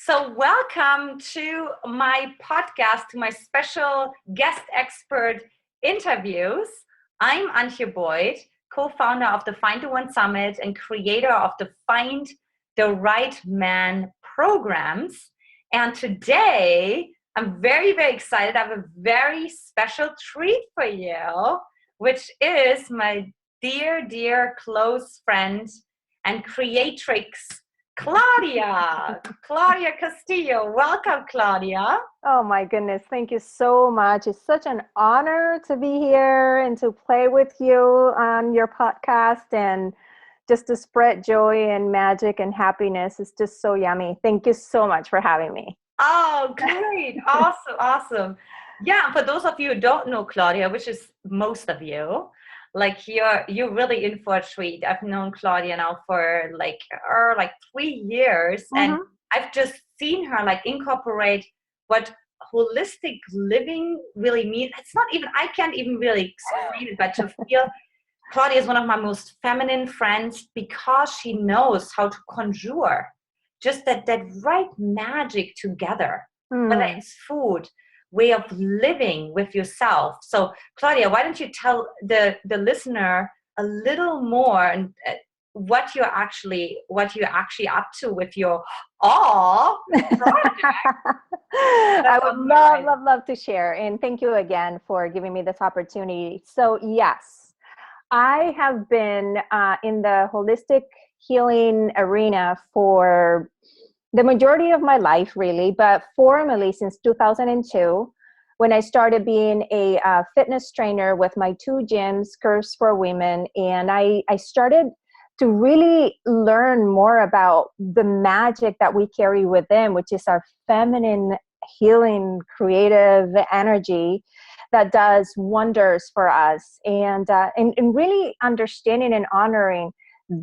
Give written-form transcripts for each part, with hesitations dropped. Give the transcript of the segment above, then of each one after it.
So welcome to my podcast, to my special guest expert interviews. I'm Antia Boyd, co-founder of the Find the One Summit and creator of the Find the Right Man programs. And today, I'm very, very excited. I have a very special treat for you, which is my dear, dear close friend and creatrix, Claudia Castillo. Welcome, Claudia. Oh my goodness. Thank you so much. It's such an honor to be here and to play with you on your podcast and just to spread joy and magic and happiness. It's just so yummy. Thank you so much for having me. Oh, great. Awesome. Yeah, for those of you who don't know Claudia, which is most of you, like you're really in for a treat. I've known Claudia now for like 3 years, and I've just seen her like incorporate what holistic living really means. It's not even, I can't even really explain it, but to feel Claudia is one of my most feminine friends because she knows how to conjure just that right magic together, whether it's food, way of living with yourself. So Claudia, why don't you tell the listener a little more and what you're actually up to with your project? I would love to share. And thank you again for giving me this opportunity. So yes, I have been in the holistic healing arena for the majority of my life, really, but formally since 2002, when I started being a fitness trainer with my 2 gyms, Curves for Women, and I started to really learn more about the magic that we carry within, which is our feminine, healing, creative energy that does wonders for us, and really understanding and honoring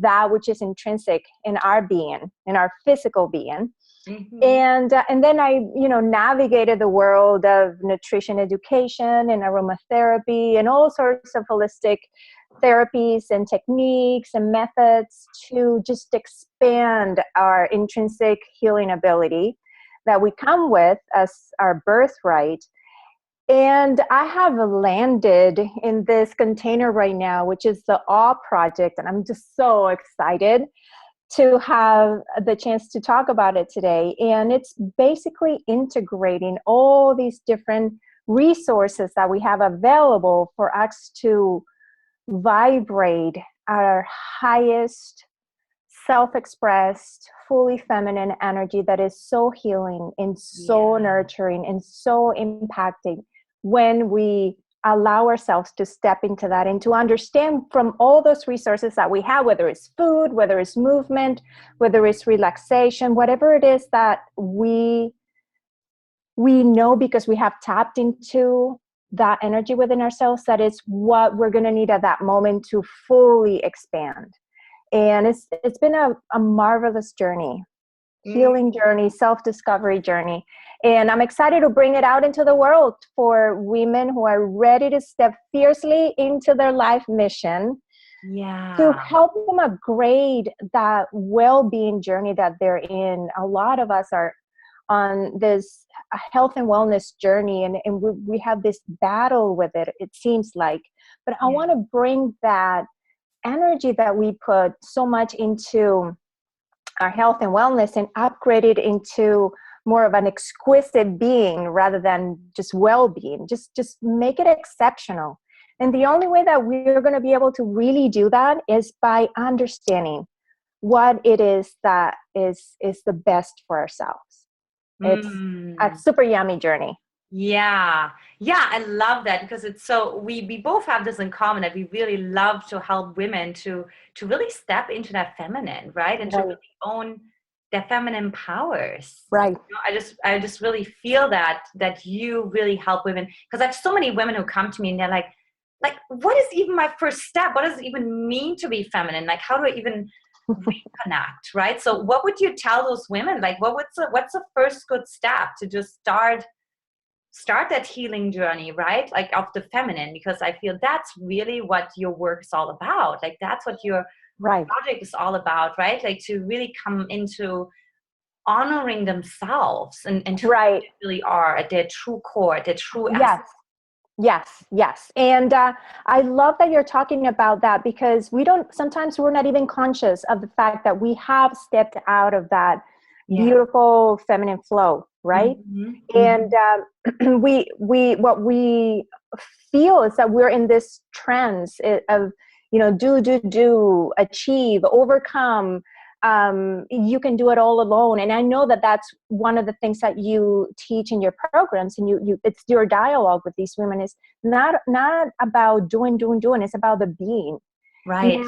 that which is intrinsic in our being, in our physical being. And then I, navigated the world of nutrition education and aromatherapy and all sorts of holistic therapies and techniques and methods to just expand our intrinsic healing ability that we come with as our birthright. And I have landed in this container right now, which is the Awe Project. And I'm just so excited to have the chance to talk about it today. And it's basically integrating all these different resources that we have available for us to vibrate our highest self-expressed, fully feminine energy that is so healing and so nurturing and so impacting when we allow ourselves to step into that and to understand from all those resources that we have, whether it's food, whether it's movement, whether it's relaxation, whatever it is that we know because we have tapped into that energy within ourselves, that is what we're going to need at that moment to fully expand. And it's been a marvelous journey. Healing journey, self-discovery journey. And I'm excited to bring it out into the world for women who are ready to step fiercely into their life mission to help them upgrade that well-being journey that they're in. A lot of us are on this health and wellness journey, and we have this battle with it, it seems like. But I want to bring that energy that we put so much into our health and wellness and upgrade it into more of an exquisite being rather than just well-being. Just make it exceptional. And the only way that we're going to be able to really do that is by understanding what it is that is the best for ourselves. It's a super yummy journey. Yeah, I love that because it's so, we both have this in common, that we really love to help women to really step into that feminine, right? And to really own their feminine powers. Right. I just really feel that you really help women, because I have so many women who come to me and they're like, what is even my first step? What does it even mean to be feminine? Like, how do I even reconnect, right? So what would you tell those women? Like, what's the first good step to just start that healing journey, right? Like, of the feminine, because I feel that's really what your work is all about. Like, that's what your project is all about, right? Like, to really come into honoring themselves and who Right. they really are at their true core, at their true Yes. essence. Yes, yes. And I love that you're talking about that, because sometimes we're not even conscious of the fact that we have stepped out of that beautiful feminine flow, right? Mm-hmm. And what we feel is that we're in this trance of, do, achieve, overcome. You can do it all alone. And I know that that's one of the things that you teach in your programs, and it's your dialogue with these women is not about doing. It's about the being. Right.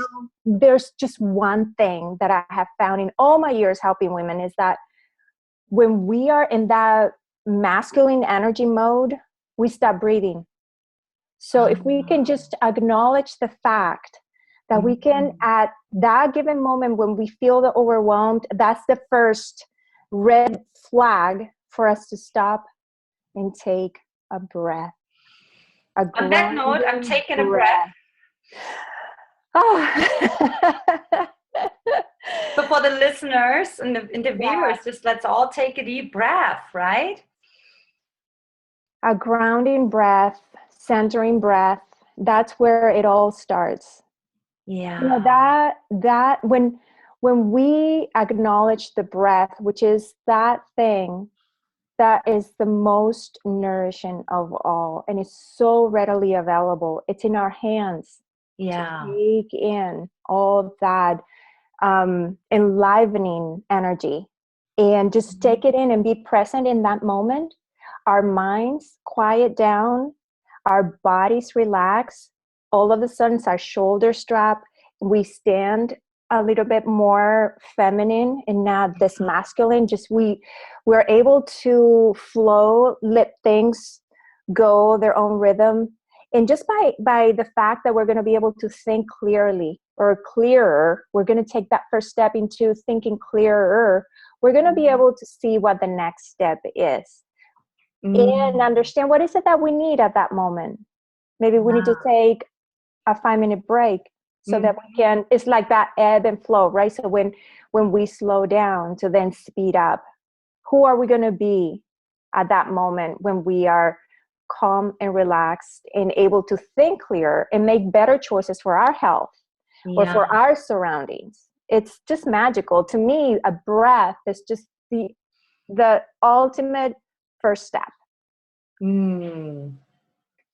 There's just one thing that I have found in all my years helping women is that when we are in that masculine energy mode, we stop breathing. So if we can just acknowledge the fact that we can, at that given moment when we feel the overwhelmed, that's the first red flag for us to stop and take a breath. On that note, I'm taking a breath. Oh. So for the listeners and the viewers, just let's all take a deep breath, right? A grounding breath, centering breath. That's where it all starts. Yeah. That when we acknowledge the breath, which is that thing that is the most nourishing of all, and it's so readily available. It's in our hands to take in all of that enlivening energy and just take it in and be present in that moment. Our minds quiet down, our bodies relax. All of a sudden, our shoulders drop. We stand a little bit more feminine and not this masculine. Just we're able to flow, let things go their own rhythm. And just by the fact that we're going to be able to think clearly or clearer, we're going to take that first step into thinking clearer. We're going to be able to see what the next step is and understand what is it that we need at that moment. Maybe we need to take a 5-minute break so that we can, it's like that ebb and flow, right? So when we slow down to then speed up, who are we going to be at that moment when we are calm and relaxed and able to think clearer and make better choices for our health or for our surroundings? It's just magical. To me, a breath is just the ultimate first step.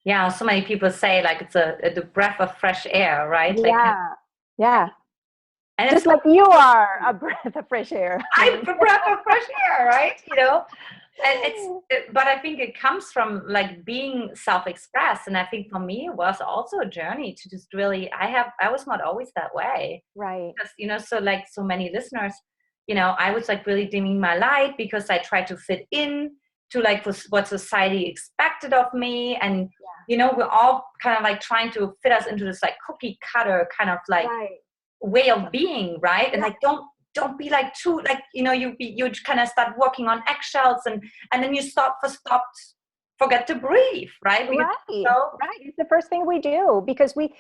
Yeah, so many people say like it's the breath of fresh air, right? Yeah. And just like you are a breath of fresh air. I'm a breath of fresh air, right? And but I think it comes from like being self-expressed. And I think for me, it was also a journey to just really, I was not always that way. Right. Because, so like so many listeners, I was like really dimming my light because I tried to fit in to like what society expected of me. And, we're all kind of like trying to fit us into this like cookie cutter kind of like way of being, right? And like, don't be like too like you kind of start walking on eggshells and then you forget to breathe, right? Right. It's the first thing we do because we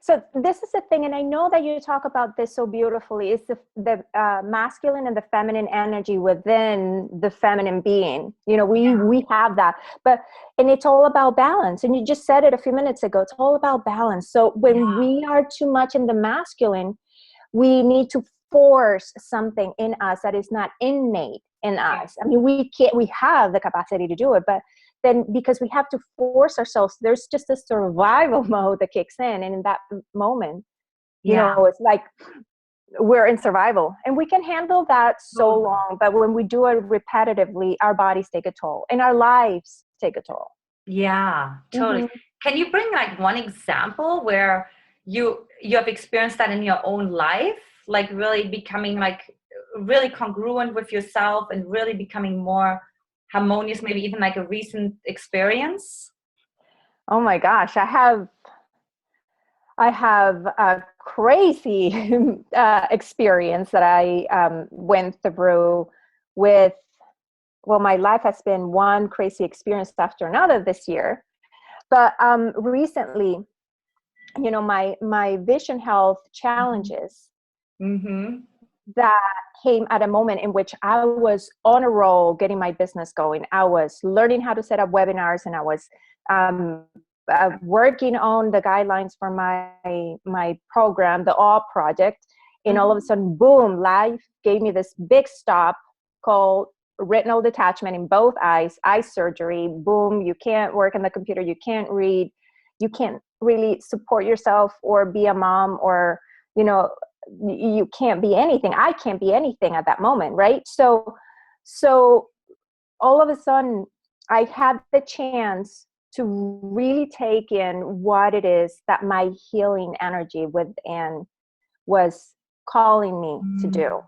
so this is the thing, and I know that you talk about this so beautifully. It's the masculine and the feminine energy within the feminine being. We have that, and it's all about balance. And you just said it a few minutes ago. It's all about balance. So when we are too much in the masculine, we need to force something in us that is not innate in us. I mean, we have the capacity to do it, but then because we have to force ourselves, there's just a survival mode that kicks in. And in that moment, it's like we're in survival and we can handle that so long. But when we do it repetitively, our bodies take a toll and our lives take a toll. Yeah, totally. Can you bring like one example where you have experienced that in your own life, like really becoming like really congruent with yourself and really becoming more harmonious, maybe even like a recent experience? Oh my gosh, I have a crazy experience that I went through with, my life has been one crazy experience after another this year. But recently, my vision health challenges that came at a moment in which I was on a roll, getting my business going. I was learning how to set up webinars, and I was working on the guidelines for my program, the All Project. And all of a sudden, boom, life gave me this big stop called retinal detachment in both eyes, eye surgery. Boom, you can't work on the computer, you can't read, you can't really support yourself or be a mom, or, you know, you can't be anything. I can't be anything at that moment, right? So all of a sudden, I had the chance to really take in what it is that my healing energy within was calling me to do.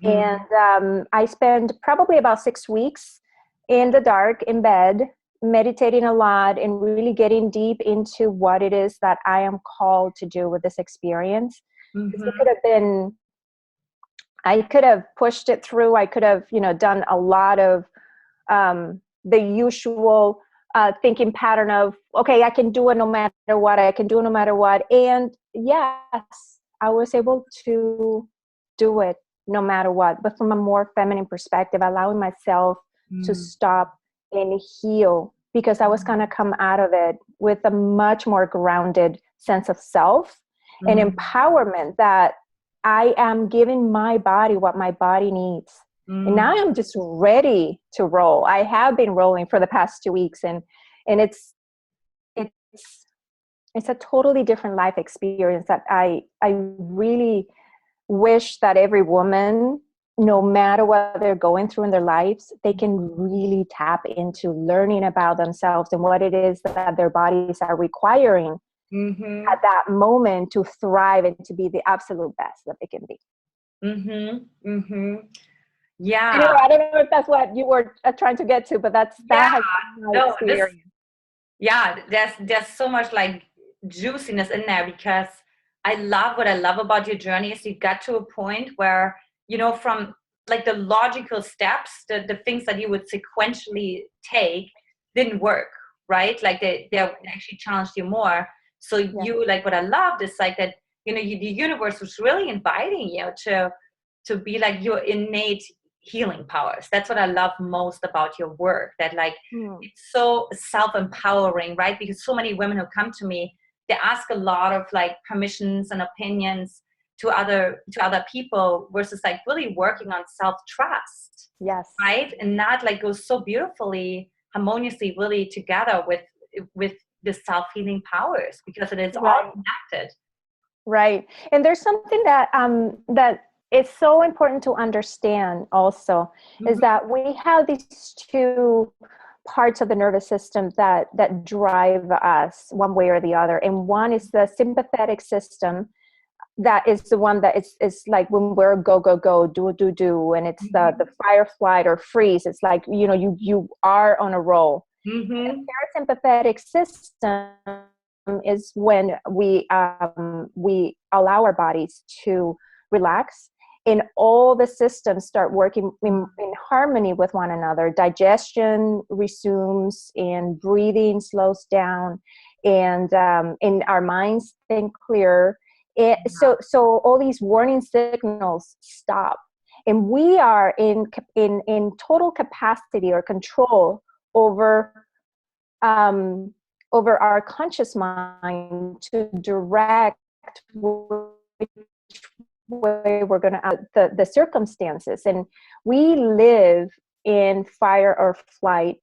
And I spent probably about 6 weeks in the dark, in bed, meditating a lot and really getting deep into what it is that I am called to do with this experience. It could have been, I could have pushed it through. I could have, done a lot of the usual thinking pattern of, okay, I can do it no matter what. I can do it no matter what. And yes, I was able to do it no matter what, but from a more feminine perspective, allowing myself to stop and heal, because I was going to come out of it with a much more grounded sense of self and empowerment, that I am giving my body what my body needs. And now I'm just ready to roll. I have been rolling for the past 2 weeks, and it's a totally different life experience that I really wish that every woman, no matter what they're going through in their lives, they can really tap into learning about themselves and what it is that their bodies are requiring at that moment to thrive and to be the absolute best that they can be. Yeah. Anyway, I don't know if that's what you were trying to get to, but that has been my experience. There's so much like juiciness in there, because what I love about your journey is you got to a point where, from like the logical steps, the things that you would sequentially take didn't work, right? Like they actually challenged you more. So you, like, what I loved is like that, the universe was really inviting you to be like your innate healing powers. That's what I love most about your work, that like it's so self-empowering, right? Because so many women who come to me, they ask a lot of like permissions and opinions to other people, versus like really working on self-trust. Yes. Right? And that like goes so beautifully, harmoniously, really together with the self-healing powers, because it is all connected. Right. And there's something that that is so important to understand also, is that we have these two parts of the nervous system that drive us one way or the other. And one is the sympathetic system, that is the one that is like when we're go, go, go, do, do, do. And it's the fire, flight, or freeze. It's like, you are on a roll. The parasympathetic system is when we allow our bodies to relax, and all the systems start working in harmony with one another. Digestion resumes, and breathing slows down, and our minds think clearer. So all these warning signals stop, and we are in total capacity or control over our conscious mind to direct which way we're going to the circumstances. And we live in fire or flight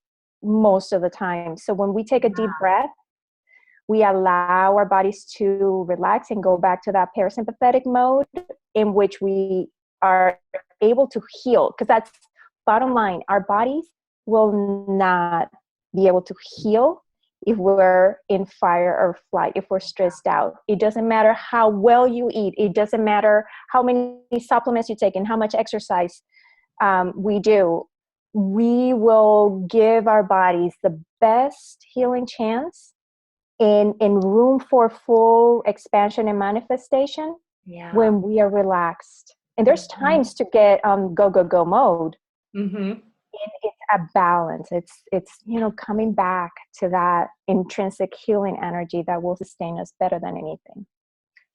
most of the time. So when we take a deep breath, we allow our bodies to relax and go back to that parasympathetic mode, in which we are able to heal. Because that's bottom line. Our bodies will not be able to heal if we're in fire or flight, if we're stressed out. It doesn't matter how well you eat. It doesn't matter how many supplements you take and how much exercise we do. We will give our bodies the best healing chance in room for full expansion and manifestation when we are relaxed. And there's times to get go, go, go mode. It's a balance. It's coming back to that intrinsic healing energy that will sustain us better than anything.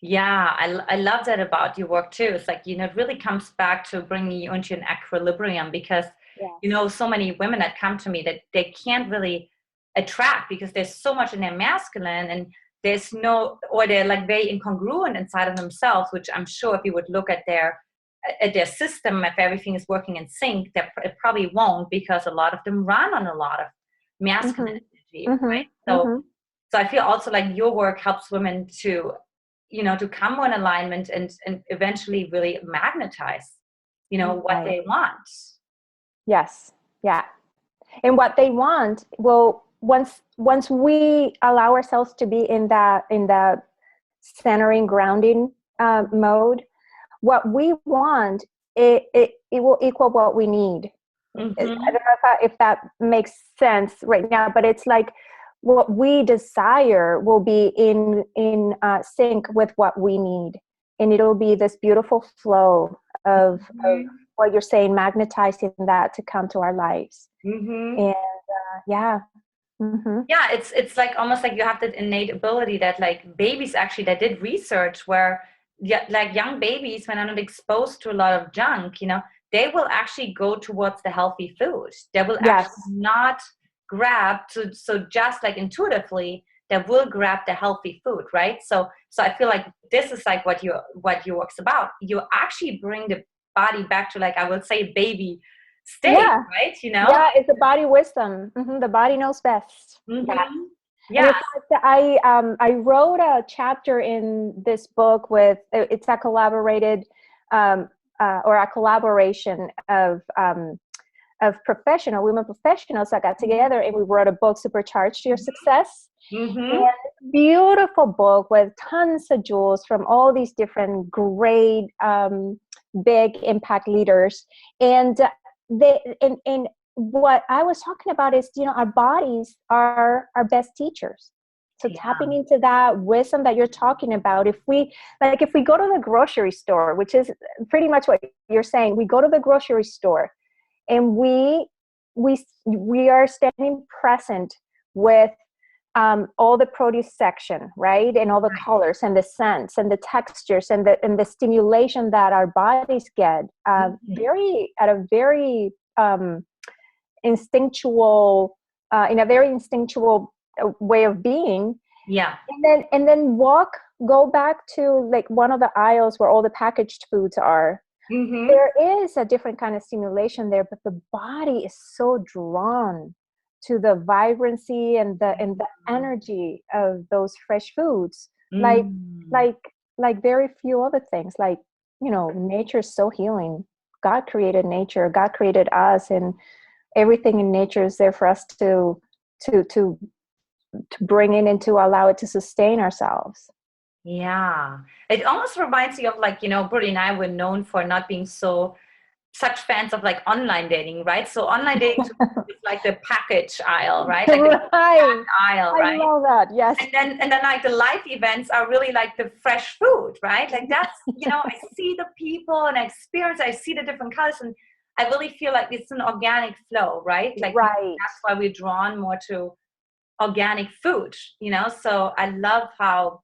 Yeah, I love that about your work too. It's like, it really comes back to bringing you into an equilibrium because, Yes. so many women that come to me that they can't really attract because there's so much in their masculine and there's no, or they're like very incongruent inside of themselves, which I'm sure if you would look at their system, if everything is working in sync, that it probably won't because a lot of them run on a lot of masculine Mm-hmm. energy, Mm-hmm. right? So, Mm-hmm. so I feel also like your work helps women to, to come more in alignment and eventually really magnetize, what Right. they want. Yes. Yeah. And what they want, well, once we allow ourselves to be in that centering, grounding mode, what we want, it will equal what we need. I don't Mm-hmm. know if that makes sense right now, but it's like what we desire will be in sync with what we need, and it'll be this beautiful flow of Mm-hmm. what you're saying, magnetizing that to come to our lives. Mm-hmm. And yeah. Mm-hmm. Yeah, it's like almost like you have that innate ability that like babies actually that did research where, yeah, like young babies when they're not exposed to a lot of junk, they will actually go towards the healthy food. They will Yes. actually not grab to, so just like intuitively they will grab the healthy food, right? So I feel like this is like what your work's about. You actually bring the body back to, like, I would say, baby state, Yeah. right? Yeah, it's the body wisdom. The body knows best. Yeah. Mm-hmm. And in Yeah. fact, I wrote a chapter in this book with, it's a collaborated or a collaboration of women professionals that got together, and we wrote a book, Supercharged Your Success. Mm-hmm. And beautiful book with tons of jewels from all these different great big impact leaders. And and what I was talking about is, our bodies are our best teachers. So tapping Yeah. into that wisdom that you're talking about, if we go to the grocery store, which is pretty much what you're saying, we go to the grocery store and we are standing present with all the produce section, right, and all the colors and the scents and the textures and the stimulation that our bodies get, Mm-hmm. very at a very instinctual, in a very instinctual way of being. Yeah. And then go back to like one of the aisles where all the packaged foods are. Mm-hmm. There is a different kind of stimulation there, but the body is so drawn to the vibrancy and the energy of those fresh foods, like Mm. like like very few other things. Like, nature is so healing. God created nature, God created us, and everything in nature is there for us to to bring in and to allow it to sustain ourselves. Yeah. It almost reminds me of, like, Brody and I were known for not being such fans of like online dating, right? So online dating to me is like the package aisle, right? Like the Right. aisle, I right? love that. Yes. And then like the live events are really like the fresh food, right? Like that's, I see the people and I see the different colors, and I really feel like it's an organic flow, right? Like Right. that's why we're drawn more to organic food, so I love how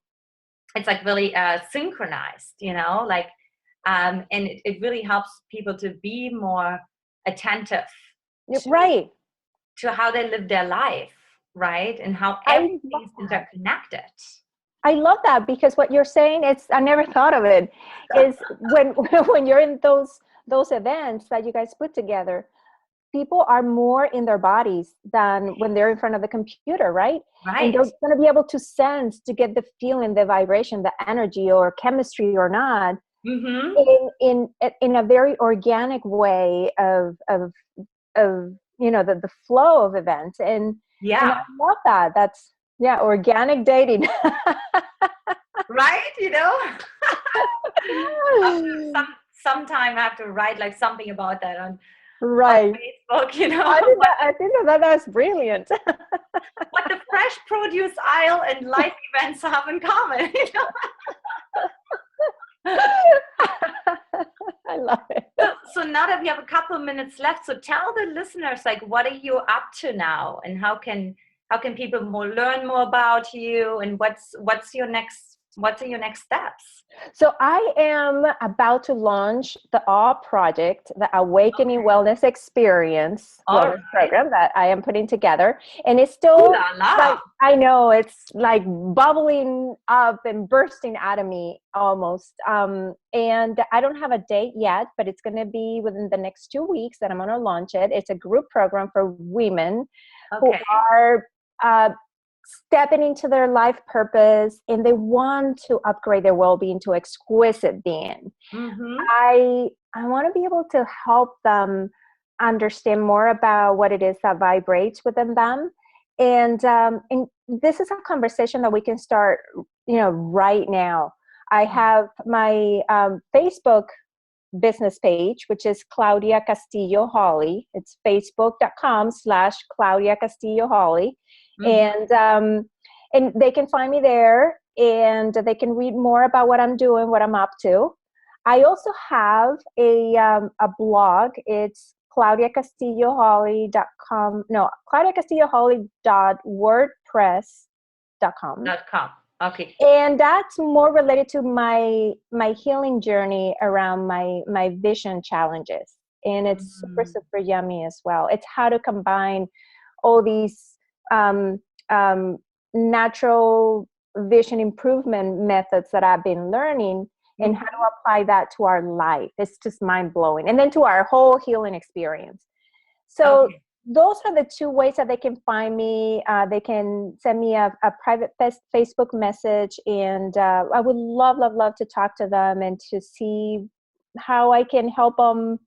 it's like really synchronized, like and it really helps people to be more attentive to Right. how they live their life, right, and how I love everything's that. interconnected. I love that, because what you're saying, I never thought of it, is when when you're in those events that you guys put together, people are more in their bodies than when they're in front of the computer, right? And Right. they're going to be able to sense, to get the feeling, the vibration, the energy, or chemistry or not, Mm-hmm. in a very organic way of the flow of events. And I Yeah. love that. That's, yeah, organic dating. Right. Sometime I have to write like something about that on Right. Facebook. I think that's brilliant. What the fresh produce aisle and life events have in common. I love it. So now that we have a couple of minutes left, so tell the listeners, like, what are you up to now, and how can people learn more about you, and what's your next What's your next steps? So I am about to launch the AWE project, the Awakening Wellness Experience wellness program that I am putting together. And it's still like, I know it's like bubbling up and bursting out of me almost. And I don't have a date yet, but it's going to be within the next 2 weeks that I'm going to launch it. It's a group program for women who are stepping into their life purpose and they want to upgrade their well-being to exquisite being. I want to be able to help them understand more about what it is that vibrates within them. And this is a conversation that we can start, right now. I have my Facebook business page, which is Claudia Castillo Holly. It's facebook.com/Claudia Castillo Holly. And they can find me there and they can read more about what I'm doing, what I'm up to. I also have a blog. It's claudiacastilloholly.com. No, claudiacastilloholly.wordpress.com. Okay. And that's more related to my healing journey around my vision challenges. And it's super, super yummy as well. It's how to combine all these natural vision improvement methods that I've been learning and how to apply that to our life. It's just mind-blowing. And then to our whole healing experience. So those are the 2 ways that they can find me. They can send me a private Facebook message, and I would love to talk to them and to see how I can help them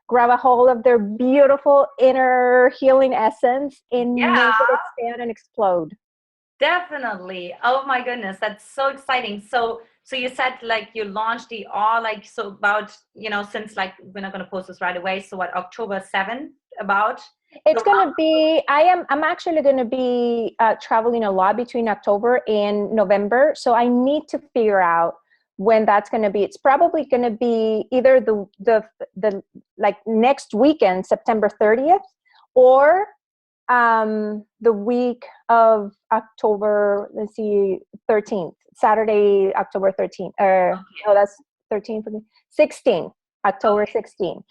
grab a hold of their beautiful inner healing essence and make it expand and explode. Definitely. Oh my goodness, that's so exciting. So you said like you launched the all like so about since like we're not going to post this right away. So what, October 7th about? It's going to be. I'm actually going to be traveling a lot between October and November. So I need to figure out when that's going to be. It's probably going to be either the like next weekend, September 30th, or the week of October, 13th, Saturday, October 13th, no, that's 13th, 16th, October 16th.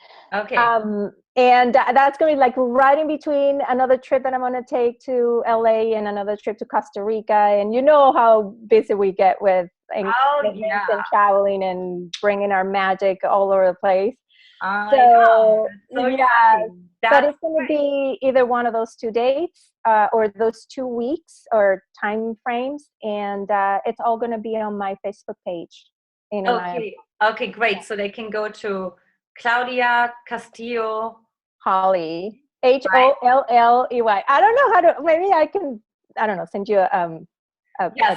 And that's going to be like right in between another trip that I'm going to take to LA and another trip to Costa Rica. And you know how busy we get with and traveling and bringing our magic all over the place. But it's going to be either one of those 2 dates or those 2 weeks or time frames, and it's all going to be on my Facebook page. Okay, great. So they can go to Claudia Castillo Holly, Holley. I don't know how to. Maybe I can. I don't know. Send you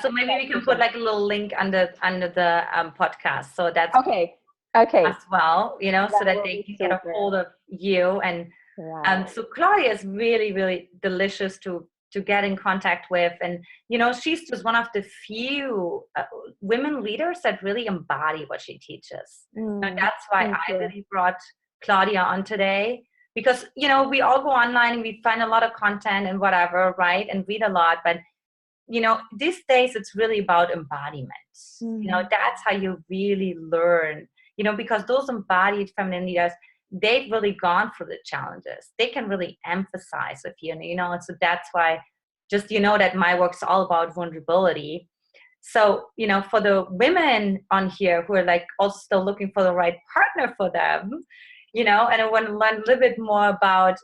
so maybe we can put like a little link under the podcast. So that's okay as well, so that they can get a hold of you. And so Claudia is really, really delicious to get in contact with. And, she's just one of the few women leaders that really embody what she teaches. And that's why I really brought Claudia on today, because, we all go online and we find a lot of content and whatever, right? And read a lot. But, these days it's really about embodiment. That's how you really learn. Because those embodied feminine leaders, they've really gone through the challenges. They can really emphasize with you, and so that's why just, that my work's all about vulnerability. So, for the women on here who are like also still looking for the right partner for them, and I want to learn a little bit more about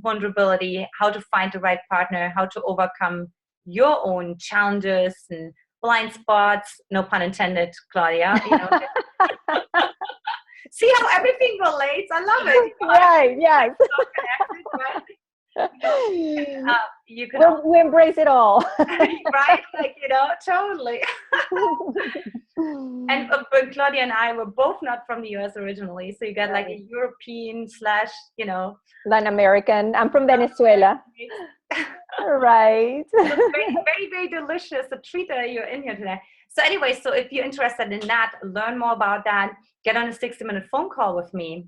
vulnerability, how to find the right partner, how to overcome your own challenges and blind spots, no pun intended, Claudia. See how everything relates? I love it. Right, yes. We embrace it all. Right? Like, totally. And Claudia and I were both not from the US originally. So you got like a European / Latin American. I'm from Venezuela. Right. So very, very, very delicious. A treat that you're in here today. So anyway, so if you're interested in that, learn more about that, get on a 60-minute phone call with me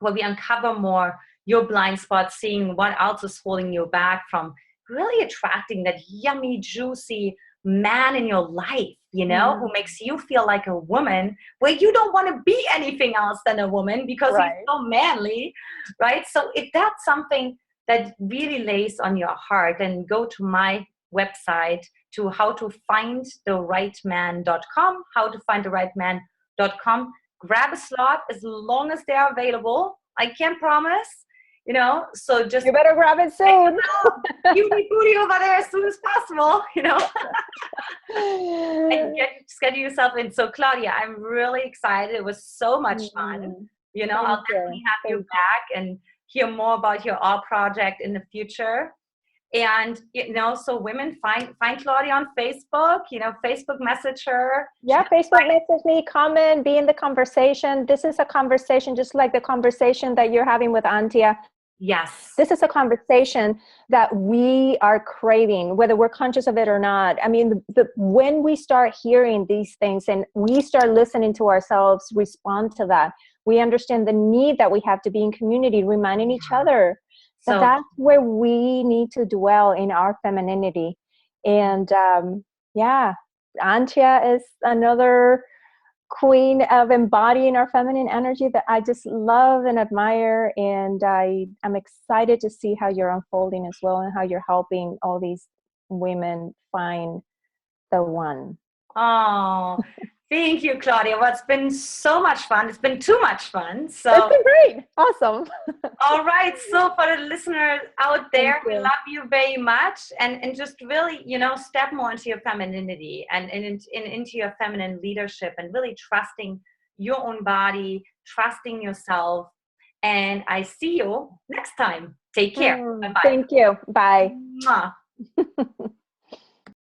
where we uncover more your blind spots, seeing what else is holding you back from really attracting that yummy, juicy, man in your life, who makes you feel like a woman, where you don't want to be anything else than a woman because he's so manly, right? So if that's something that really lays on your heart, then go to my website to howtofindtherightman.com, howtofindtherightman.com. Grab a slot as long as they're available. I can't promise, so just you better grab it soon. You need booty over there as soon as possible, and schedule yourself in. So Claudia, I'm really excited. It was so much fun. I'll definitely have you back and hear more about your art project in the future. And so women find Claudia on Facebook, Facebook message her. Yeah, Facebook message me, comment, be in the conversation. This is a conversation just like the conversation that you're having with Antia. Yes. This is a conversation that we are craving, whether we're conscious of it or not. I mean, when we start hearing these things and we start listening to ourselves respond to that, we understand the need that we have to be in community, reminding each other that that's where we need to dwell in our femininity. And Antia is another queen of embodying our feminine energy that I just love and admire. And I'm excited to see how you're unfolding as well and how you're helping all these women find the one. Oh, thank you, Claudia. Well, it's been so much fun. It's been too much fun. So it's been great. Awesome. All right. So for the listeners out there, we love you very much. And just really, step more into your femininity and into your feminine leadership and really trusting your own body, trusting yourself. And I see you next time. Take care. Bye-bye. Thank you. Bye. Mwah.